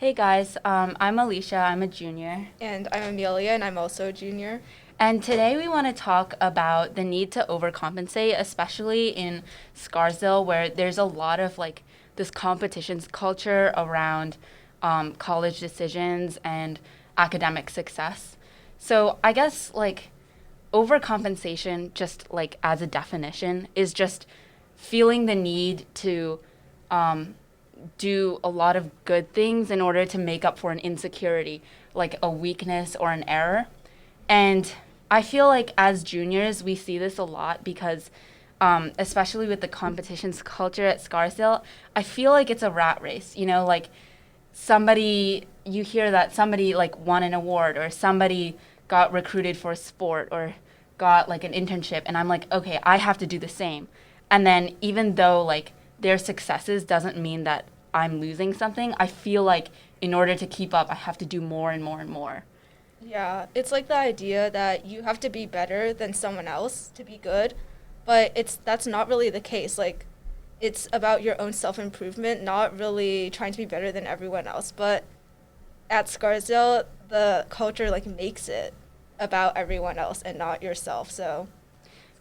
Hey guys, I'm Alicia, I'm a junior, And I'm Amelia, and I'm also a junior. and today we want to talk about the need to overcompensate, especially in Scarsdale, where there's a lot of like this competitions culture around college decisions and academic success. So I guess like overcompensation, just like as a definition, is just feeling the need to um, do a lot of good things in order to make up for an insecurity, like a weakness or an error. And I feel like as juniors, we see this a lot because, especially with the competitions culture at Scarsdale, I feel like it's a rat race. You know, like you hear that somebody like won an award or somebody got recruited for a sport or got like an internship, and I'm like, okay, I have to do the same. And then even though like their successes doesn't mean that I'm losing something, I feel like in order to keep up, I have to do more and more and more. Yeah, it's like the idea that you have to be better than someone else to be good, but that's not really the case. Like, it's about your own self-improvement, not really trying to be better than everyone else. But at Scarsdale, the culture like makes it about everyone else and not yourself. So,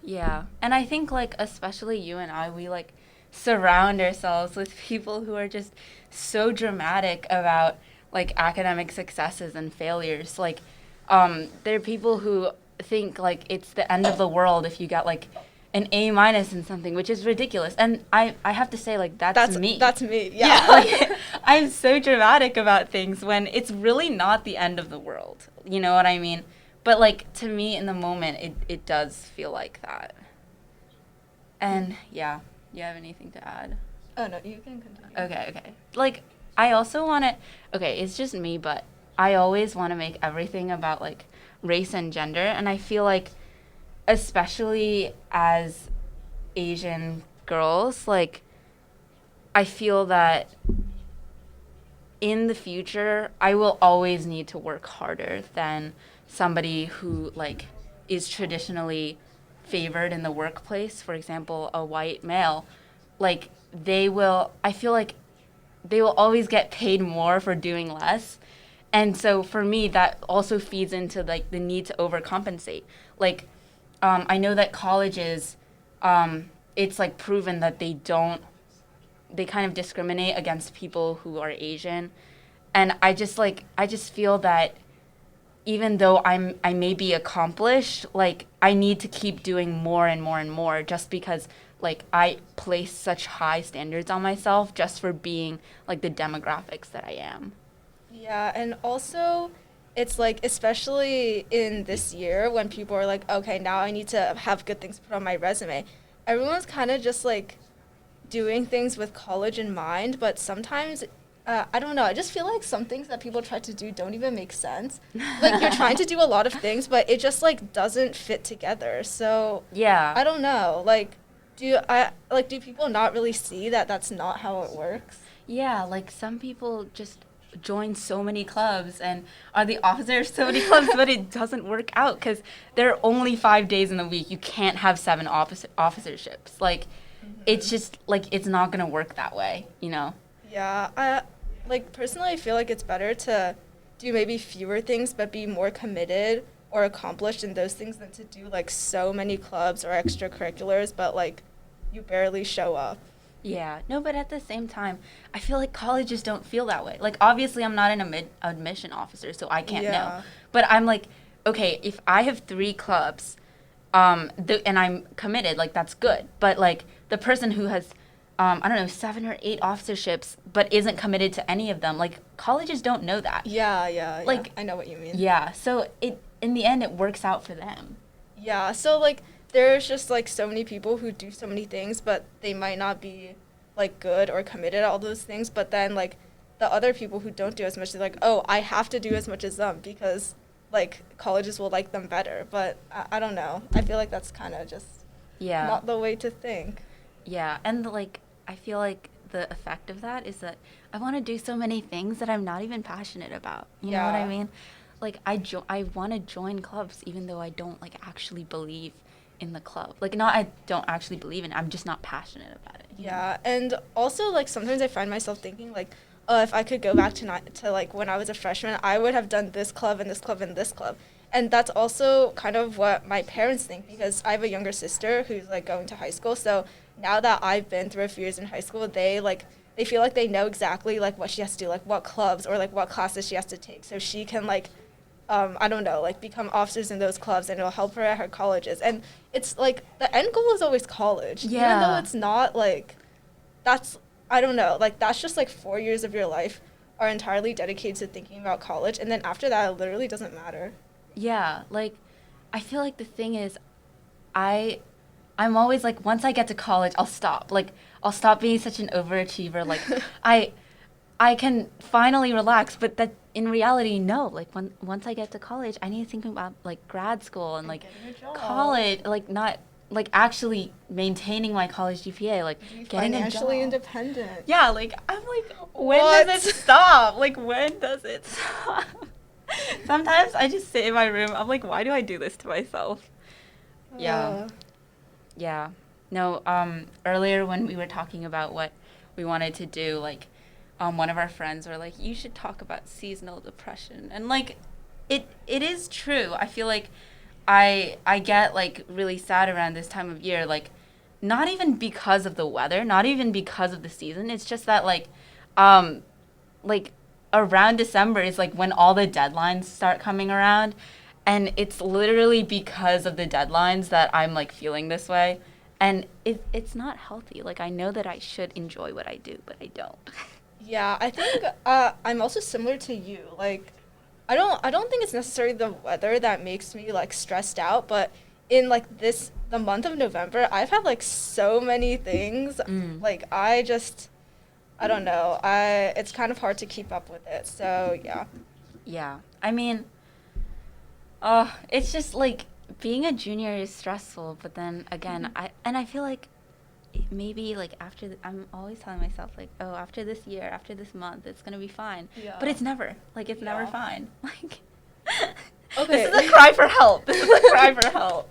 Yeah. And I think like especially you and I, we like surround ourselves with people who are just so dramatic about like academic successes and failures. Like there are people who think like it's the end of the world if you got like an A minus in something, which is ridiculous. And I have to say like that's me. that's me. Yeah, Yeah. like I'm so dramatic about things when it's really not the end of the world. You know what I mean? But like to me in the moment it does feel like that. And yeah, you have anything to add? Oh no, you can continue. Okay. Like I also want to okay, it's just me, but I always want to make everything about like race and gender, and I feel like especially as Asian girls, like I feel that in the future, I will always need to work harder than somebody who like is traditionally favored in the workplace. For example, a white male, like I feel like they will always get paid more for doing less. And so for me, that also feeds into like the need to overcompensate. Like, I know that colleges, it's like proven that they kind of discriminate against people who are Asian. And I just feel that even though I may be accomplished, like I need to keep doing more and more and more just because like I place such high standards on myself just for being like the demographics that I am. Yeah, and also it's like especially in this year when people are like, okay, now I need to have good things put on my resume. Everyone's kind of just like doing things with college in mind, but sometimes I don't know. I just feel like some things that people try to do don't even make sense. Like you're trying to do a lot of things, but it just like doesn't fit together. So Yeah. I don't know. Do people not really see that that's not how it works? Yeah, like some people just join so many clubs and are the officer of so many clubs, but it doesn't work out because there are only 5 days in the week. You can't have seven officerships. Like, it's just like it's not gonna work that way, you know? Yeah, I like personally I feel like it's better to do maybe fewer things but be more committed or accomplished in those things than to do like so many clubs or extracurriculars but like you barely show up. Yeah, no, but at the same time, I feel like colleges don't feel that way. Like, obviously, I'm not an admission officer, so I can't know. Yeah. But I'm like, okay, if I have three clubs, and I'm committed, like that's good. But like the person who has, I don't know, 7 or 8 officerships, but isn't committed to any of them, like colleges don't know that. Yeah. Like, I know what you mean. yeah, so it in the end, it works out for them. Yeah, so like there's just like so many people who do so many things but they might not be like good or committed to all those things, but then like the other people who don't do as much, they're like, oh, I have to do as much as them because like colleges will like them better. But I don't know. I feel like that's kind of just Yeah. not the way to think. Yeah, and like I feel like the effect of that is that I want to do so many things that I'm not even passionate about. You know what I Yeah. mean? Like I want to join clubs even though I don't like actually believe in the club. Like not I don't actually believe in it. I'm just not passionate about it, you know? Yeah, and also like sometimes I find myself thinking like, if I could go back to like when I was a freshman, I would have done this club and this club and this club. And that's also kind of what my parents think, because I have a younger sister who's like going to high school. So now that I've been through a few years in high school, they feel like they know exactly like what she has to do, like what clubs or like what classes she has to take, so she can like I don't know, like become officers in those clubs, and it'll help her at her colleges. And it's like the end goal is always college, even though Yeah. it's not like that's I don't know, like that's just like 4 years of your life are entirely dedicated to thinking about college, and then after that it literally doesn't matter. Yeah, like I feel like the thing is I I'm always like once I get to college, I'll stop. Like I'll stop being such an overachiever. Like I I can finally relax, but that in reality, no. Like once I get to college, I need to think about like grad school and And like getting a job. college, like not like actually maintaining my college GPA, like Be getting a financially job. independent. Yeah, like I'm like, when What? does it stop? Like when does it stop? Sometimes I just sit in my room. I'm like, why do I do this to myself? Yeah. Uh, Yeah. No, earlier when we were talking about what we wanted to do, like, one of our friends were like, you should talk about seasonal depression. And like it is true. I feel like I get like really sad around this time of year, like not even because of the weather, not even because of the season. It's just that um like around December is like when all the deadlines start coming around, and it's literally because of the deadlines that I'm like feeling this way, and it's not healthy. Like I know that I should enjoy what I do, but I don't. yeah, I think I'm also similar to you. Like, I don't think it's necessarily the weather that makes me like stressed out, but in like the month of November, I've had like so many things. Mm. Like I don't know. It's kind of hard to keep up with it. So yeah. Yeah. I mean, it's just like being a junior is stressful, but then again, I feel like maybe like I'm always telling myself like, oh, after this year, after this month, it's gonna be fine. Yeah. But it's never. Like it's never Yeah. fine. Like Okay. this is a cry for help. This is a cry for help.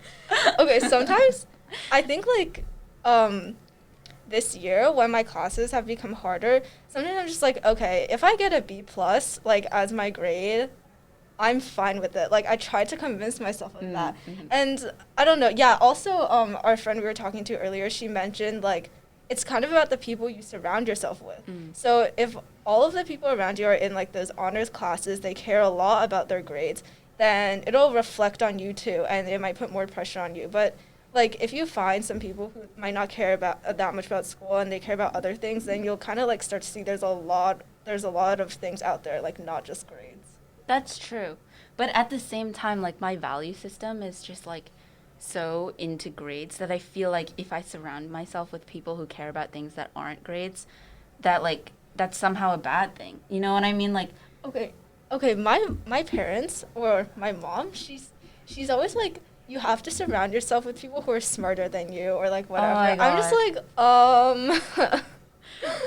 Okay, sometimes I think like this year when my classes have become harder, sometimes I'm just like, okay, if I get a B plus like as my grade, I'm fine with it. Like I tried to convince myself of that. Mhm. And I don't know. Yeah, also our friend we were talking to earlier, she mentioned like it's kind of about the people you surround yourself with. Mm. So if all of the people around you are in like those honors classes, they care a lot about their grades, then it'll reflect on you too, and it might put more pressure on you. But like if you find some people who might not care about that much about school and they care about other things, then you'll kind of like start to see there's a lot of things out there, like not just grades. That's true. But at the same time, like my value system is just like so into grades that I feel like if I surround myself with people who care about things that aren't grades, that like that's somehow a bad thing. You know what I mean? Like, Okay. Okay, my parents or my mom, she's always like you have to surround yourself with people who are smarter than you or like whatever. my I'm just like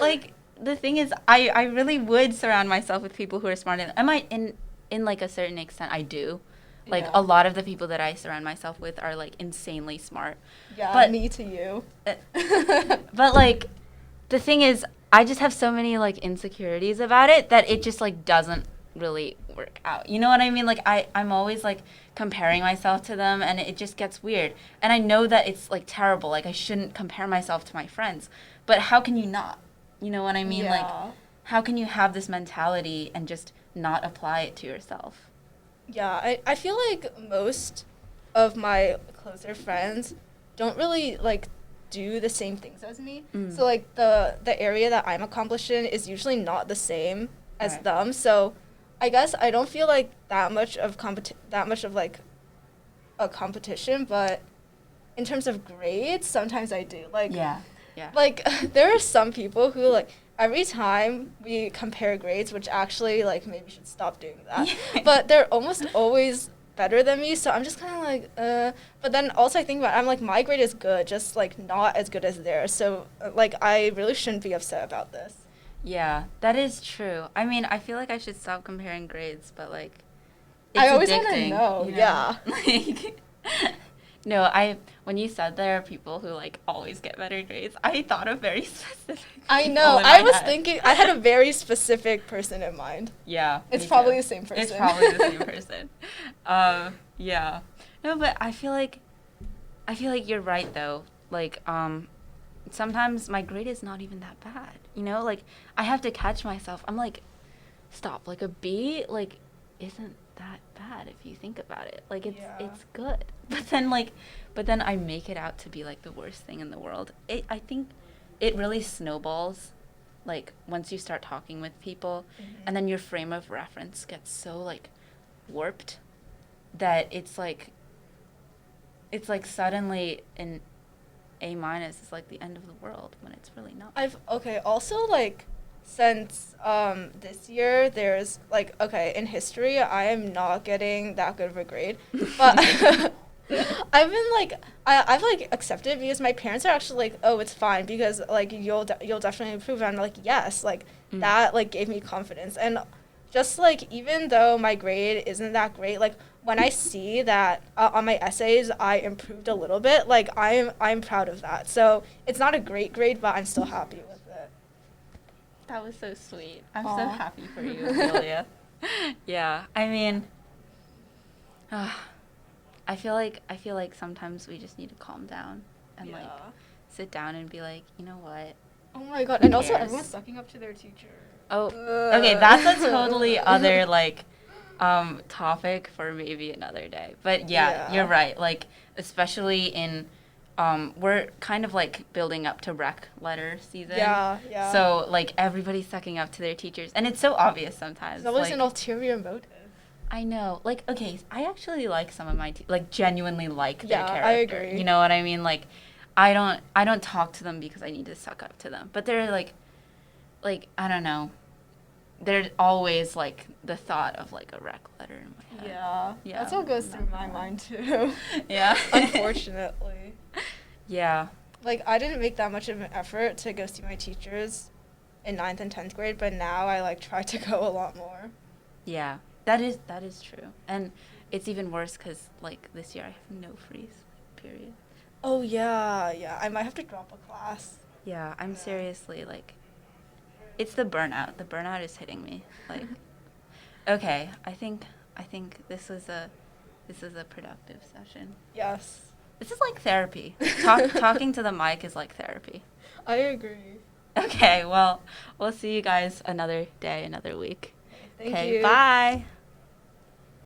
like the thing is, I really would surround myself with people who are smarter. I might in like a certain extent I do. Like Yeah. a lot of the people that I surround myself with are like insanely smart. yeah, But- me to you. But like the thing is, I just have so many like insecurities about it that it just like doesn't really work out. You know what I mean? Like I'm always like comparing myself to them, and it just gets weird. And I know that it's like terrible. Like I shouldn't compare myself to my friends. But how can you not? You know what I mean? Like Yeah. how can you have this mentality and just not apply it to yourself? Yeah, I feel like most of my closer friends don't really like do the same things as me. Mm. So like the area that I'm accomplished in is usually not the same as Right. them. So I guess I don't feel like that much of like a competition, but in terms of grades, sometimes I do. Like Yeah. Yeah. like there are some people who like every time we compare grades, which actually like maybe should stop doing that, but they're almost always better than me, so I'm just kind of like but then also I think about it, I'm like my grade is good, just like not as good as theirs, so like I really shouldn't be upset about this. Yeah, that is true. I mean, I feel like I should stop comparing grades, but like, it's I always wanna addicting, know, you yeah. Like, No, when you said there are people who like always get better grades, I thought of very specific I people know. in I my was head. thinking. I had a very specific person in mind. Yeah, It's me probably too. the same person. It's probably the same person. Yeah. No, but I feel like you're right though. Like, sometimes my grade is not even that bad. You know, like I have to catch myself. I'm like, stop. Like a B, like, isn't that bad if you think about it. Like Yeah. it's good. But then I make it out to be like the worst thing in the world. I think it really snowballs like once you start talking with people and then your frame of reference gets so like warped that it's like suddenly an A minus is like the end of the world when it's really not. Okay, also like since this year there's like okay, in history I am not getting that good of a grade. But I've been like I've like accepted it because my parents are actually like, "Oh, it's fine because like you'll definitely improve." And I'm like, "Yes." Like that like gave me confidence. And just like even though my grade isn't that great, like when I see that on my essays I improved a little bit, like I'm proud of that. So it's not a great grade, but I'm still happy with it. That was so sweet. I'm so Aw. happy for you, Amelia. Yeah, I mean, I feel like sometimes we just need to calm down and like Yeah. sit down and be like, you know what? Oh my god! Who And also cares? everyone's sucking up to their teacher. Oh, okay, that's a totally other like topic for maybe another day. But yeah, Yeah. you're right. Like especially in we're kind of like building up to rec letter season. Yeah, yeah. So like everybody's sucking up to their teachers and it's so obvious sometimes. There's always like, an ulterior motive. I know. Like, okay, I actually like some of my like genuinely like their Yeah, character. I agree. You know what I mean? Like, I don't talk to them because I need to suck up to them. But they're like I don't know. There's always like the thought of like a rec letter in my head. Yeah. Yeah. That's what goes through my mind too. Yeah. Unfortunately. Yeah. Like I didn't make that much of an effort to go see my teachers in 9th and 10th grade, but now I like try to go a lot more. Yeah. That is true. And it's even worse because like this year I have no freeze period. Oh yeah, yeah. I might have to drop a class. Yeah, I'm seriously like, it's the burnout. The burnout is hitting me. Like, okay, I think this was a productive session. Yes. This is like therapy. Talking to the mic is like therapy. I agree. Okay, well, we'll see you guys another day, another week. Thank Okay, you. bye.